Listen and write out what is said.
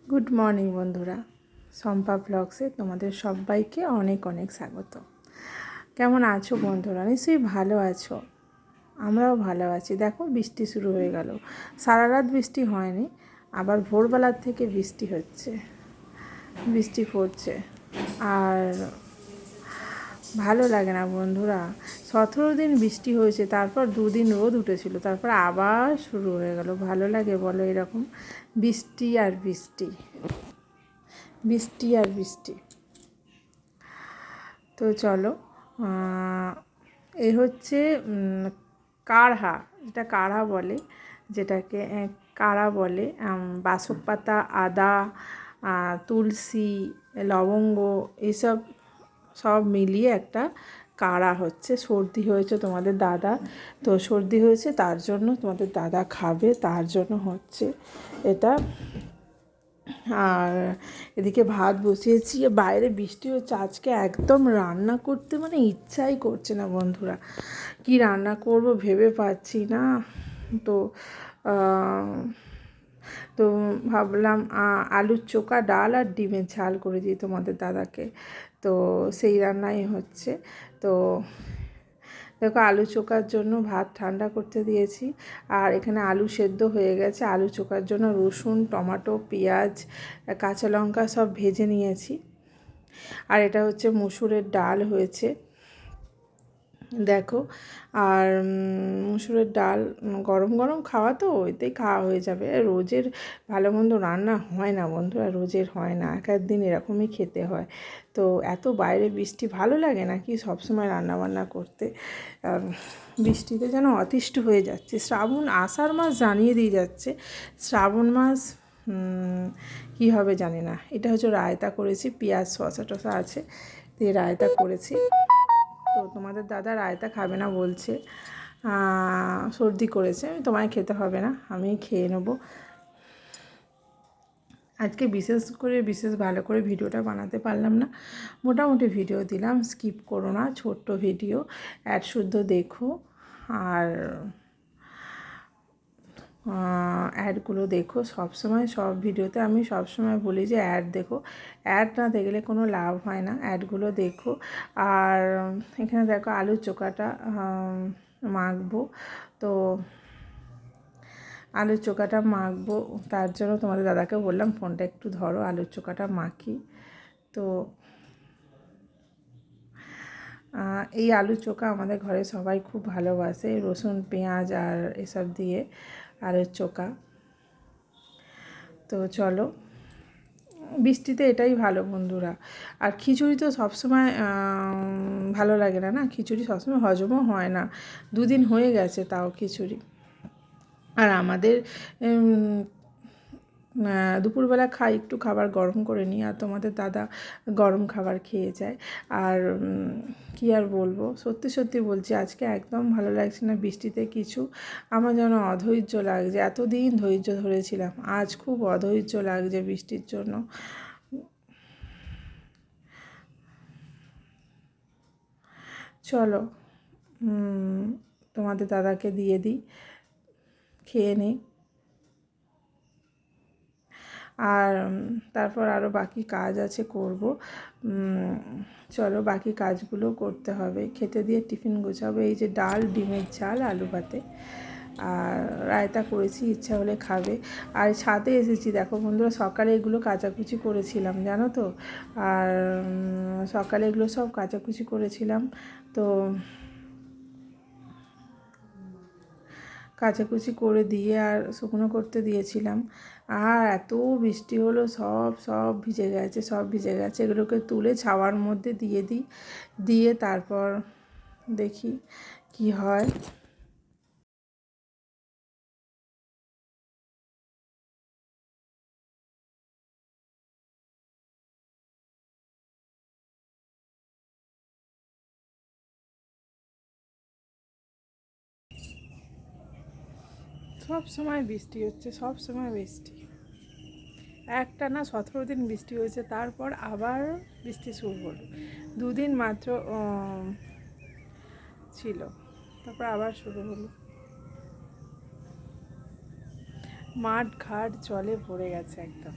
Good morning বন্ধুরা, শম্পা ব্লগসে তোমাদের সবাইকে অনেক অনেক স্বাগত। কেমন আছো বন্ধুরা? নিশ্চয়ই ভালো আছো। আমরাও ভালো আছি। দেখো, বৃষ্টি শুরু হয়ে গেল। সারা রাত বৃষ্টি হয়নি, আবার ভোরবেলার থেকে বৃষ্টি হচ্ছে, বৃষ্টি পড়ছে। আর ভালো লাগে না বন্ধুরা। 17 দিন বৃষ্টি হয়েছে, তারপর 2 দিন রোদ উঠেছিল, তারপর আবার শুরু হয়ে গেল। ভালো লাগে বলো এরকম বৃষ্টি আর বৃষ্টি, বৃষ্টি আর বৃষ্টি? তো চলো, এই হচ্ছে কাঢ়া, যেটা কাঢ়া বলে, যেটাকে কাঢ়া বলে। বাসক পাতা, আদা, তুলসী, লবঙ্গ, এইসব সব মিলিয়ে একটা কাঢ়া হচ্ছে। সর্দি হয়েছে তোমাদের দাদা, তো সর্দি হয়েছে তার জন্য তোমাদের দাদা খাবে, তার জন্য হচ্ছে এটা। আর এদিকে ভাত বসিয়েছি, বাইরে বৃষ্টি হচ্ছে। আজকে একদম রান্না করতে ইচ্ছাই করছে না বন্ধুরা। কি রান্না করব ভেবে পাচ্ছি না। তো তো ভাবলাম আলুর চোখা, ডাল আর ডিমের ঝাল করে দিই তোমাদের দাদাকে। তো সেই রান্নাই হচ্ছে। তো দেখো, আলু চোখার জন্য ভাত ঠান্ডা করতে দিয়েছি, আর এখানে আলু সেদ্ধ হয়ে গেছে। আলু চোখার জন্য রসুন, টমেটো, পেঁয়াজ, কাঁচা লঙ্কা সব ভেজে নিয়েছি। আর এটা হচ্ছে মুসুরের ডাল হয়েছে, দেখো। আর মুসুরের ডাল গরম গরম খাওয়া, তো ওইতেই খাওয়া হয়ে যাবে। রোজের ভালো মন্দ রান্না হয় না বন্ধুরা, রোজের হয় না, এক একদিন এরকমই খেতে হয়। তো এত বাইরে বৃষ্টি, ভালো লাগে না কি সবসময় রান্নাবান্না করতে। বৃষ্টিতে যেন অতিষ্ঠ হয়ে যাচ্ছে। শ্রাবণ, আষাঢ় মাস জানিয়ে দিয়ে যাচ্ছে, শ্রাবণ মাস কী হবে জানি না। এটা হচ্ছে রায়তা করেছি, পেঁয়াজ শসা টসা আছে, দিয়ে রায়তা করেছি। তো তোমাদের দাদা রায়তা খাবে না বলছে, সর্দি করেছে। তোমায় খেতে হবে না, আমি খেয়ে নেবো। আজকে বিশেষ ভালো করে ভিডিওটা বানাতে পারলাম না, মোটামুটি ভিডিও দিলাম। স্কিপ করো না, ছোট্ট ভিডিও, অ্যাড শুদ্ধ দেখো। আর অ্যাডগুলো দেখো সবসময়, সব ভিডিওতে আমি সবসময় বলি যে অ্যাড দেখো। অ্যাড না দেখলে কোনো লাভ হয় না, অ্যাডগুলো দেখো। আর এখানে দেখো আলুর চোখাটা মাখবো। তো আলুর চোখাটা মাখবো, তার জন্য তোমাদের দাদাকে বললাম ফোনটা একটু ধরো, আলুর চোখাটা মাখি। তো এই আলুর চোখা আমাদের ঘরে সবাই খুব ভালোবাসে, রসুন পেঁয়াজ আর এসব দিয়ে আলুর চোখা। তো চলো, বৃষ্টিতে এটাই ভালো বন্ধুরা। আর খিচুড়ি তো সবসময় ভালো লাগে না, না খিচুড়ি সবসময় হজমও হয় না। 2 দিন হয়ে গেছে তাও খিচুড়ি। আর আমাদের দুপুরবেলা খাই একটু খাবার গরম করে নিই, আর তোমাদের দাদা গরম খাবার খেয়ে যায়। আর কি আর বলবো, সত্যি সত্যি বলছি, আজকে একদম ভালো লাগছে না বৃষ্টিতে কিছু। আমার যেন অধৈর্য লাগছে, এতদিন ধৈর্য ধরেছিলাম, আজ খুব অধৈর্য লাগছে বৃষ্টির জন্য। চলো, তোমাদের দাদাকে দিয়ে দিই, খেয়ে নিই। আর তারপর আরও বাকি কাজ আছে, করব। চলো, বাকি কাজগুলো করতে হবে। খেতে দিয়ে টিফিন গোছাবো। এই যে ডাল, ডিমের ঝাল, আলু ভাতে, আর রায়তা করেছি, ইচ্ছা হলে খাবে। আর ছাদে এসেছি, দেখো বন্ধুরা, সকালে এগুলো কাচাকুচি করেছিলাম জানো তো। আর সকালে এগুলো সব কাচাকুচি করেছিলাম, তো কাচাকুচি করে দিয়ে আর শুকনো করতে দিয়েছিলাম। আর এত বৃষ্টি হলো, সব ভিজে গেছে, সব ভিজে গেছে। এগুলোকে তুলে ছাওয়ার মধ্যে দিয়ে দিই, দিয়ে তারপর দেখি কি হয়। সব সময় বৃষ্টি হচ্ছে, সব সময় বৃষ্টি। একটা না 17 দিন বৃষ্টি হয়েছে, তারপর আবার বৃষ্টি শুরু হলো। 2 দিন মাত্র ছিল, তারপর আবার শুরু হলো। মাঠ ঘাট জলে ভরে গেছে একদম।